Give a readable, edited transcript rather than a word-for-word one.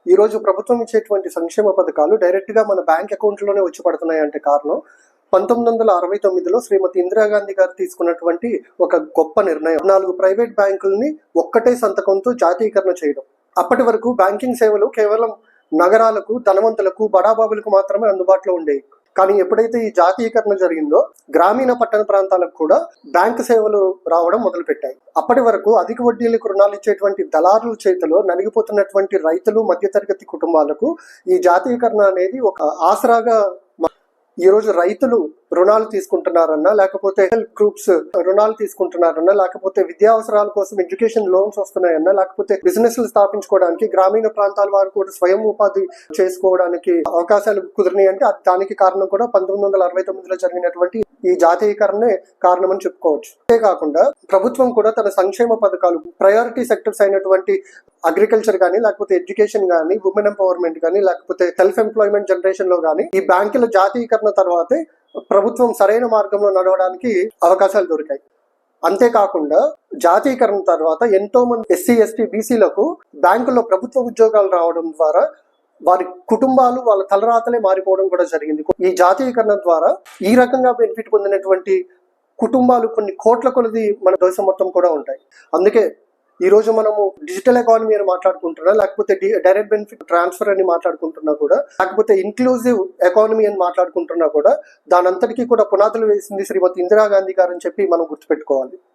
ఈ రోజు ప్రభుత్వం ఇచ్చేటువంటి సంక్షేమ పథకాలు డైరెక్ట్ గా మన బ్యాంక్ అకౌంట్ లోనే వచ్చి పడుతున్నాయి అంటే కారణం 1969లో శ్రీమతి ఇందిరాగాంధీ గారు తీసుకున్నటువంటి ఒక గొప్ప నిర్ణయం. 4 ప్రైవేట్ బ్యాంకుల్ని ఒక్కటే సంతకంతో జాతీయకరణ చేయడం. అప్పటి వరకు బ్యాంకింగ్ సేవలు కేవలం నగరాలకు, ధనవంతులకు, బడాబాబులకు మాత్రమే అందుబాటులో ఉండేవి. కానీ ఎప్పుడైతే ఈ జాతీయకరణ జరిగిందో గ్రామీణ పట్టణ ప్రాంతాలకు కూడా బ్యాంకు సేవలు రావడం మొదలుపెట్టాయి. అప్పటి వరకు అధిక వడ్డీలకు రుణాలు ఇచ్చేటువంటి దళారుల చేతిలో నలిగిపోతున్నటువంటి రైతులు, మధ్యతరగతి కుటుంబాలకు ఈ జాతీయకరణ అనేది ఒక ఆసరాగా ఈ రోజు రైతులు రుణాలు తీసుకుంటున్నారన్నా, లేకపోతే హెల్త్ గ్రూప్స్ రుణాలు తీసుకుంటున్నారన్నా, లేకపోతే విద్యా అవసరాల కోసం ఎడ్యుకేషన్ లోన్స్ వస్తున్నాయన్నా, లేకపోతే బిజినెస్లు స్థాపించుకోవడానికి గ్రామీణ ప్రాంతాల వారు కూడా స్వయం ఉపాధి చేసుకోవడానికి అవకాశాలు కుదిరినాయి అంటే దానికి కారణం కూడా 1969లో జరిగినటువంటి ఈ జాతీయకరణే కారణమని చెప్పుకోవచ్చు. అంతేకాకుండా ప్రభుత్వం కూడా తన సంక్షేమ పథకాలు ప్రయారిటీ సెక్టర్స్ అయినటువంటి అగ్రికల్చర్ కానీ, లేకపోతే ఎడ్యుకేషన్ కానీ, ఉమెన్ ఎంపవర్మెంట్ కానీ, లేకపోతే సెల్ఫ్ ఎంప్లాయ్మెంట్ జనరేషన్ లో కానీ ఈ బ్యాంకుల జాతీయకరణ తర్వాతే ప్రభుత్వం సరైన మార్గంలో నడవడానికి అవకాశాలు దొరికాయి. అంతేకాకుండా జాతీయకరణ తర్వాత ఎంతో మంది ఎస్సీ, ఎస్టీ, బీసీలకు బ్యాంకుల్లో ప్రభుత్వ ఉద్యోగాలు రావడం ద్వారా వారి కుటుంబాలు, వాళ్ళ తలరాతలే మారిపోవడం కూడా జరిగింది. ఈ జాతీయకరణ ద్వారా ఈ రకంగా బెనిఫిట్ పొందినటువంటి కుటుంబాలు కొన్ని కోట్ల కొలది మన దేశం మొత్తం కూడా ఉంటాయి. అందుకే ఈ రోజు మనము డిజిటల్ ఎకానమీ అని మాట్లాడుకుంటున్నా, లేకపోతే డైరెక్ట్ బెనిఫిట్ ట్రాన్స్ఫర్ అని మాట్లాడుకుంటున్నా కూడా, లేకపోతే ఇన్క్లూజివ్ ఎకానమీ అని మాట్లాడుకుంటున్నా కూడా దానంతటికీ కూడా పునాదులు వేసింది శ్రీమతి ఇందిరాగాంధీ గారు అని చెప్పి మనం గుర్తుపెట్టుకోవాలి.